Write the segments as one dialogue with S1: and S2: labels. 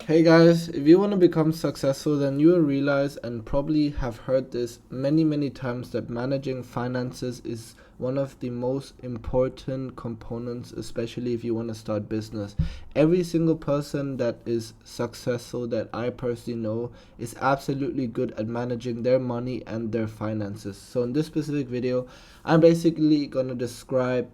S1: Hey guys, if you want to become successful, then you will realize and probably have heard this many times that managing finances is one of the most important components, especially if you want to start business. Every single person that is successful that I personally know is absolutely good at managing their money and their finances. So in this specific video, I'm basically going to describe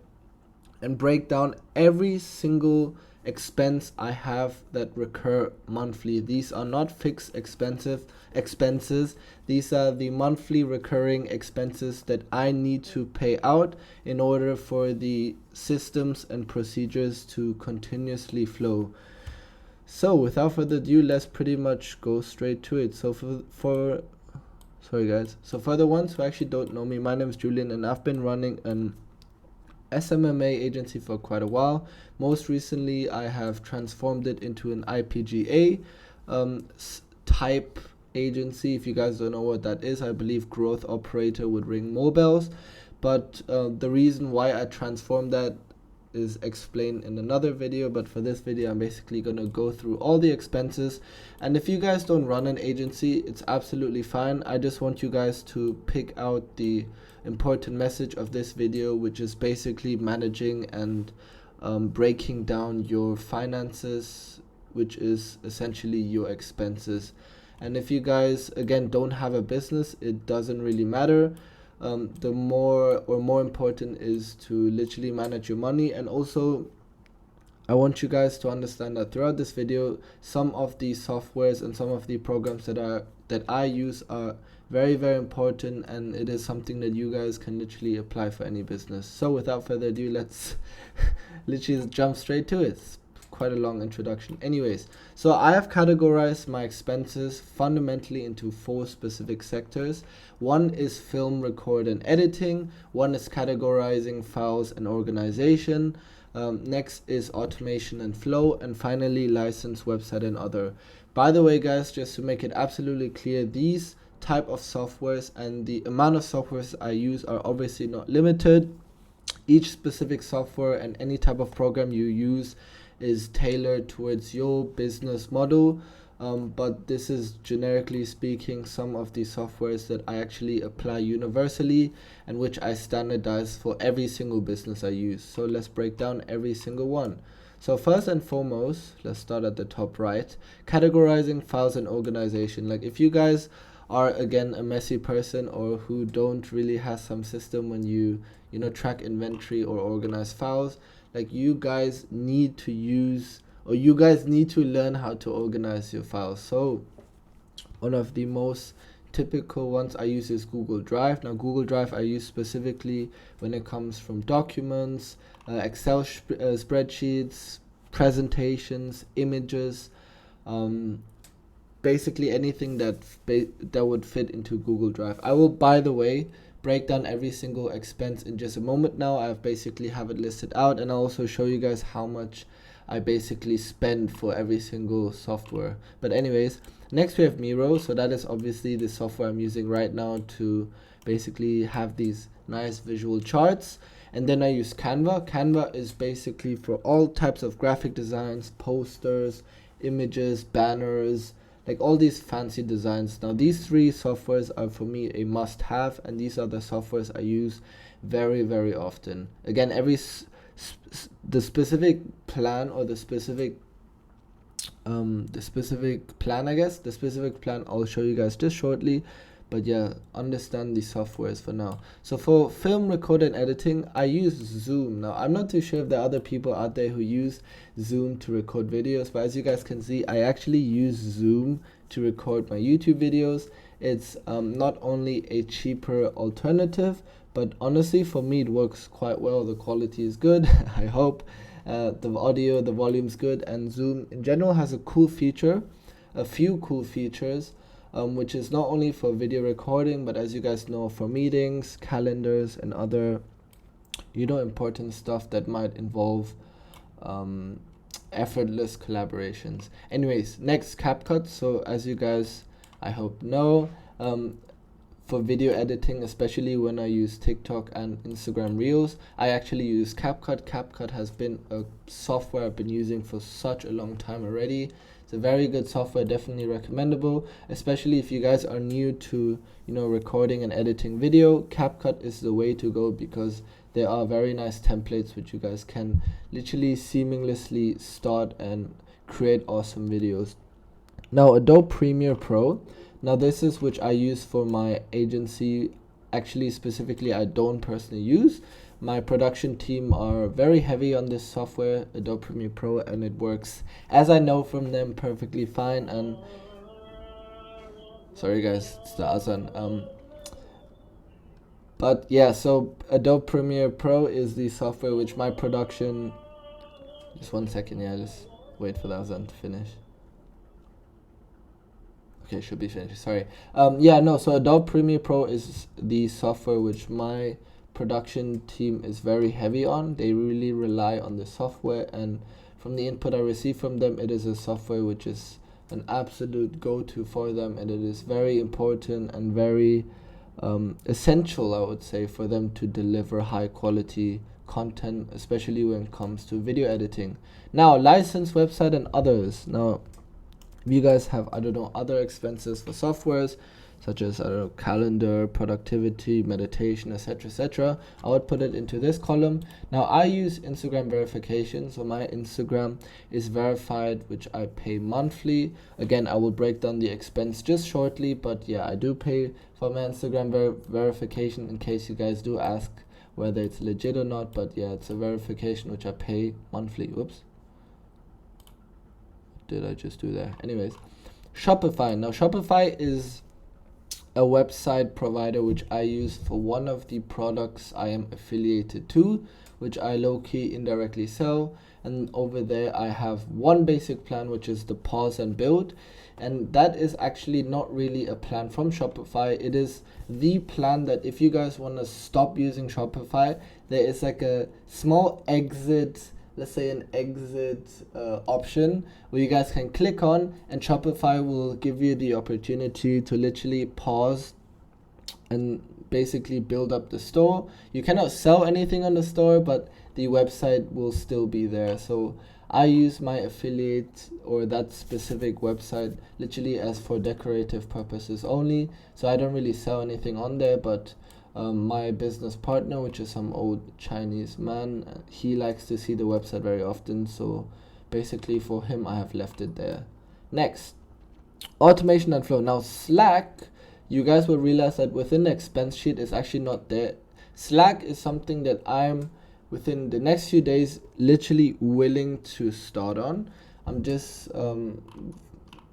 S1: and break down every single expense I have that recur monthly. These are not fixed expenses. These are the monthly recurring expenses that I need to pay out in order for the systems and procedures to continuously flow. So without further ado, let's pretty much go straight to it. So for sorry guys. So for the ones who actually don't know me, my name is Julian and I've been running an SMMA agency for quite a while. Most recently, I have transformed it into an IPGA type agency. If you guys don't know what that is, I believe growth operator would ring more bells. But the reason why I transformed that is explained in another video, but for this video I'm basically going to go through all the expenses. And if you guys don't run an agency, it's absolutely fine. I just want you guys to pick out the important message of this video, which is basically managing and breaking down your finances, which is essentially your expenses. And if you guys again don't have a business, it doesn't really matter. The more important is to literally manage your money. And also I want you guys to understand that throughout this video, some of the softwares and some of the programs that I use are very important, and it is something that you guys can literally apply for any business. So without further ado, let's literally jump straight to it. It's quite a long introduction. Anyways, so I have categorized my expenses fundamentally into 4 specific sectors. One is film, record, and editing. One is categorizing files and organization. Next is automation and flow, and finally license, website, and other. By the way guys, just to make it absolutely clear, these type of softwares and the amount of softwares I use are obviously not limited. Each specific software and any type of program you use is tailored towards your business model. But this is generically speaking some of the softwares that I actually apply universally and which I standardize for every single business I use. So let's break down every single one. So first and foremost, let's start at the top right, categorizing files and organization. Like if you guys are again a messy person or who don't really have some system when you track inventory or organize files, like you guys need to learn how to organize your files. So one of the most typical ones I use is Google Drive. Now Google Drive I use specifically when it comes from documents, Excel spreadsheets, presentations, images, basically anything that would fit into Google Drive. I will, by the way, break down every single expense in just a moment. Now I've basically have it listed out, and I'll also show you guys how much I basically spend for every single software. But anyways, next we have Miro. So that is obviously the software I'm using right now to basically have these nice visual charts. And then I use Canva. Canva is basically for all types of graphic designs, posters, images, banners, like all these fancy designs. Now these 3 softwares are for me a must have, and these are the softwares I use very often. Again, the specific plan or the specific plan I'll show you guys just shortly. But yeah, understand the softwares for now. So for film, record, and editing, I use Zoom. Now I'm not too sure if there are other people out there who use Zoom to record videos, but as you guys can see, I actually use Zoom to record my YouTube videos. It's not only a cheaper alternative, but honestly for me it works quite well. The quality is good. I hope the audio, the volume's good, and Zoom in general has a few cool features, which is not only for video recording, but as you guys know, for meetings, calendars, and other important stuff that might involve effortless collaborations. Anyways, next, CapCut. So as you guys I hope know, for video editing, especially when I use TikTok and Instagram Reels, I actually use CapCut. CapCut has been a software I've been using for such a long time already. It's a very good software, definitely recommendable, especially if you guys are new to, recording and editing video. CapCut is the way to go because there are very nice templates which you guys can literally seamlessly start and create awesome videos. Now, Adobe Premiere Pro. Now, this is which I use for my agency. Actually, specifically, I don't personally use. My production team are very heavy on this software, Adobe Premiere Pro, and it works, as I know from them, perfectly fine. And sorry guys, it's the Azan. But yeah, so Adobe Premiere Pro is the software which my production. Just 1 second, yeah, just wait for the Azan to finish. Okay, should be finished. Sorry. So Adobe Premiere Pro is the software which my production team is very heavy on. They really rely on the software, and from the input I receive from them, it is a software which is an absolute go-to for them, and it is very important and very essential, I would say, for them to deliver high quality content, especially when it comes to video editing. Now, license, website, and others. Now, if you guys have, other expenses for softwares, such as, calendar, productivity, meditation, etc., I would put it into this column. Now, I use Instagram verification, so my Instagram is verified, which I pay monthly. Again, I will break down the expense just shortly, but yeah, I do pay for my Instagram verification in case you guys do ask whether it's legit or not. But yeah, it's a verification which I pay monthly. Whoops. Did I just do that? Anyways, Shopify. Now, Shopify is a website provider which I use for one of the products I am affiliated to, which I low-key indirectly sell. And over there I have one basic plan, which is the pause and build, and that is actually not really a plan from Shopify. It is the plan that if you guys want to stop using Shopify, there is like a small exit, let's say an exit option where you guys can click on, and Shopify will give you the opportunity to literally pause and basically build up the store. You cannot sell anything on the store, but the website will still be there. So I use my affiliate or that specific website literally as for decorative purposes only. So I don't really sell anything on there, but my business partner, which is some old Chinese man, he likes to see the website very often, so basically for him I have left it there. Next, automation and flow. Now, Slack, you guys will realize that within the expense sheet is actually not there. Slack is something that I'm within the next few days literally willing to start on. I'm just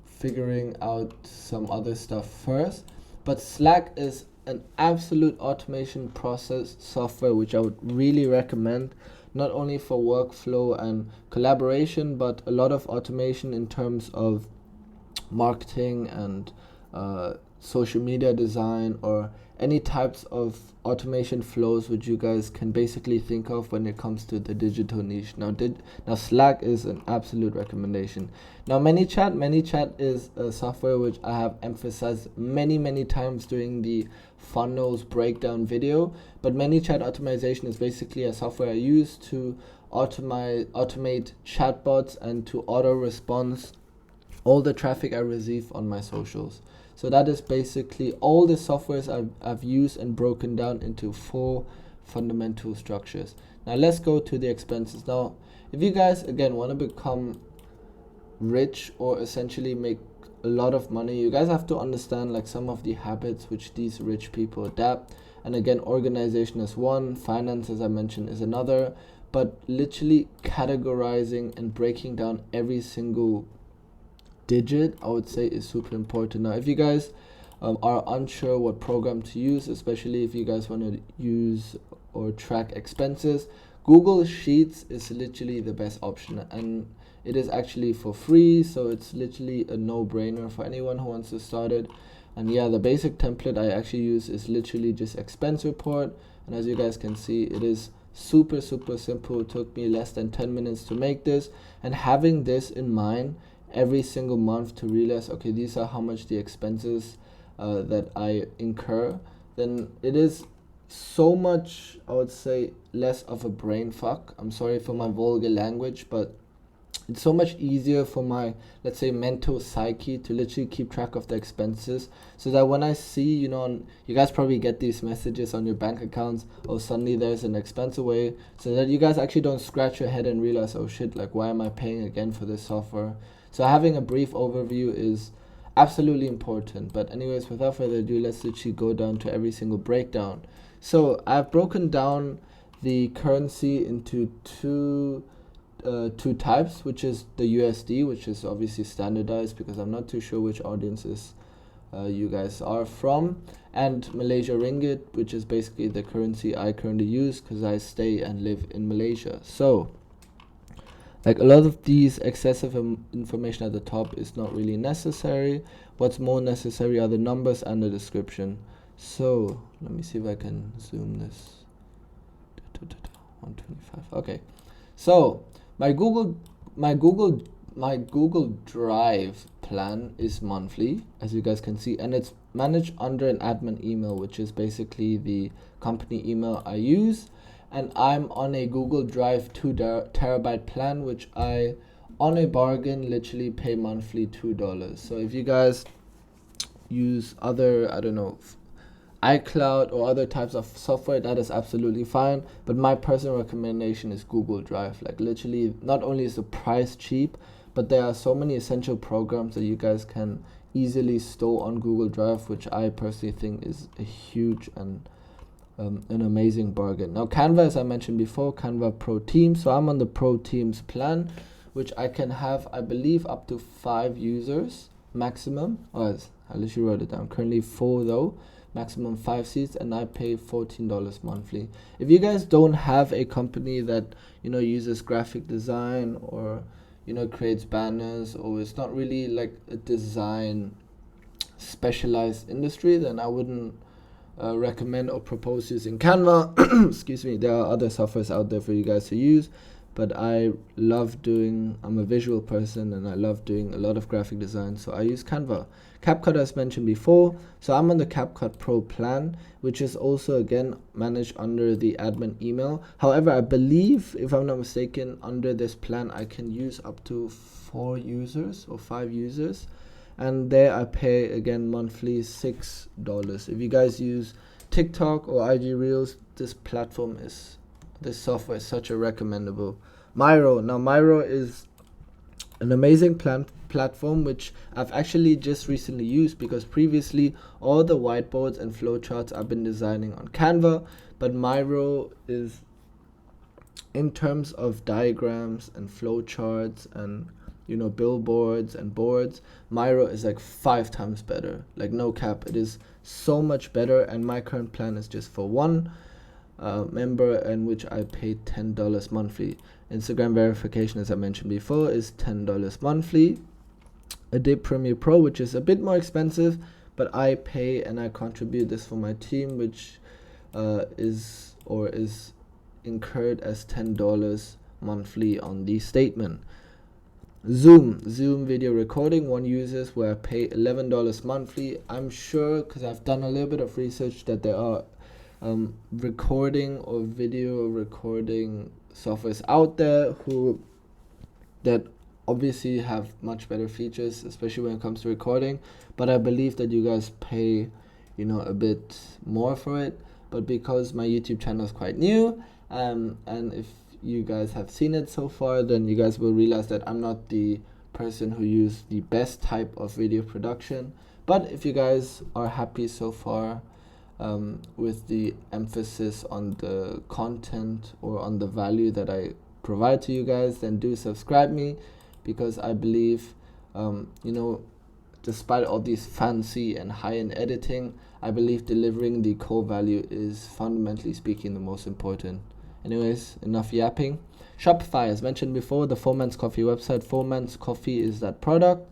S1: figuring out some other stuff first, but Slack is an absolute automation process software which I would really recommend, not only for workflow and collaboration, but a lot of automation in terms of marketing and social media design, or any types of automation flows which you guys can basically think of when it comes to the digital niche. Now Slack is an absolute recommendation. Now, ManyChat is a software which I have emphasized many times during the funnels breakdown video, but ManyChat automation is basically a software I use to automate chatbots and to auto response all the traffic I receive on my socials. So that is basically all the softwares I've used and broken down into 4 fundamental structures. Now let's go to the expenses. Now, if you guys again want to become rich or essentially make a lot of money, you guys have to understand like some of the habits which these rich people adapt. And again, organization is one, finance, as I mentioned, is another, but literally categorizing and breaking down every single digit, I would say, is super important. Now, if you guys are unsure what program to use, especially if you guys want to use or track expenses, Google Sheets is literally the best option, and it is actually for free, so it's literally a no-brainer for anyone who wants to start it. And yeah, the basic template I actually use is literally just expense report, and as you guys can see, it is super simple. It took me less than 10 minutes to make this, and having this in mind every single month to realize, okay, these are how much the expenses that I incur, then it is so much, I would say, less of a brain fuck. I'm sorry for my vulgar language, but it's so much easier for my, let's say, mental psyche to literally keep track of the expenses, so that when I see, you guys probably get these messages on your bank accounts, or suddenly there's an expense away, so that you guys actually don't scratch your head and realize, oh shit, like, why am I paying again for this software? So having a brief overview is absolutely important. But anyways, without further ado, let's literally go down to every single breakdown. So I've broken down the currency into two types, which is the USD, which is obviously standardized because I'm not too sure which audiences you guys are from, and Malaysia Ringgit, which is basically the currency I currently use because I stay and live in Malaysia. So like, a lot of these excessive information at the top is not really necessary. What's more necessary are the numbers and the description. So let me see if I can zoom this. 125. Okay. So my Google Drive plan is monthly, as you guys can see, and it's managed under an admin email, which is basically the company email I use. And I'm on a Google Drive 2 terabyte plan, which I, on a bargain, literally pay monthly $2. So if you guys use other, I don't know, iCloud or other types of software, that is absolutely fine. But my personal recommendation is Google Drive. Like, literally, not only is the price cheap, but there are so many essential programs that you guys can easily store on Google Drive, which I personally think is a huge and an amazing bargain. Now Canva, as I mentioned before, Canva Pro Teams. So I'm on the Pro Teams plan, which I can have, I believe, up to 5 users maximum. I literally wrote it down. Currently 4 though. Maximum 5 seats, and I pay $14 monthly. If you guys don't have a company that uses graphic design, or creates banners, or it's not really like a design specialized industry, then I wouldn't recommend or propose using Canva. Excuse me. There are other softwares out there for you guys to use, but I'm a visual person and I love doing a lot of graphic design, so I use Canva. CapCut, as mentioned before, so I'm on the CapCut Pro plan, which is also again managed under the admin email. However, I believe, if I'm not mistaken, under this plan I can use up to 4 users or 5 users, and there I pay again monthly $6. If you guys use TikTok or IG Reels, this software is such a recommendable. Miro. Now Miro is an amazing platform which I've actually just recently used, because previously all the whiteboards and flowcharts I've been designing on Canva, but Miro is, in terms of diagrams and flowcharts and billboards and boards, Miro is like 5 times better. Like, no cap, it is so much better. And my current plan is just for one member, in which I pay $10 monthly. Instagram verification, as I mentioned before, is $10 monthly. Adobe Premiere Pro, which is a bit more expensive, but I pay and I contribute this for my team, which is incurred as $10 monthly on the statement. Zoom video recording, one uses, where I pay $11 monthly. I'm sure, because I've done a little bit of research, that there are recording or video recording softwares out there that obviously have much better features, especially when it comes to recording, but I believe that you guys pay a bit more for it. But because my YouTube channel is quite new, and if you guys have seen it so far, then you guys will realize that I'm not the person who used the best type of video production. But if you guys are happy so far with the emphasis on the content or on the value that I provide to you guys, then do subscribe me, because I believe despite all these fancy and high-end editing, I believe delivering the core value is, fundamentally speaking, the most important. Anyways, enough yapping. Shopify, as mentioned before, the 4Man's Coffee website. 4Man's Coffee is that product.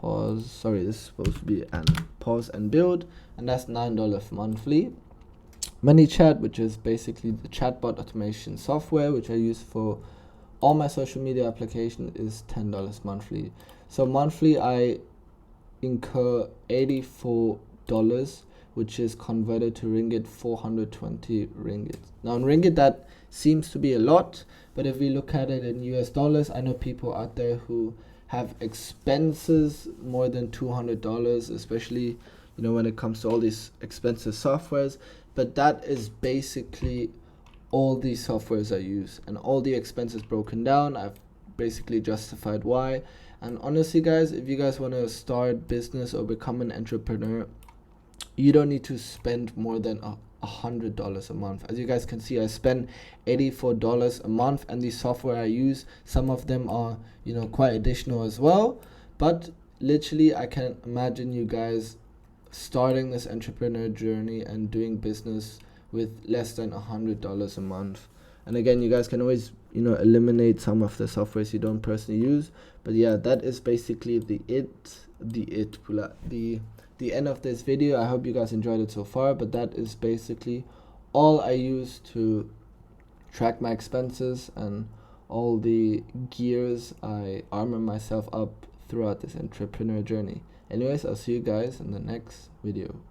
S1: Sorry, this is supposed to be an pause and build, and that's $9 monthly. ManyChat, which is basically the chatbot automation software, which I use for all my social media applications, is $10 monthly. So monthly I incur $84 which is converted to ringgit 420 ringgit. Now in ringgit that seems to be a lot, but if we look at it in US dollars, I know people out there who have expenses more than $200, especially when it comes to all these expensive softwares. But that is basically all these softwares I use, and all the expenses broken down. I've basically justified why. And honestly guys, if you guys want to start business or become an entrepreneur, you don't need to spend more than $100 a month. As you guys can see, I spend $84 a month, and the software I use, some of them are quite additional as well. But literally I can imagine you guys starting this entrepreneur journey and doing business with less than $100 a month. And again, you guys can always eliminate some of the softwares you don't personally use. But yeah, that is basically the end of this video. I hope you guys enjoyed it so far, but that is basically all I use to track my expenses and all the gears I armor myself up throughout this entrepreneur journey. Anyways, I'll see you guys in the next video.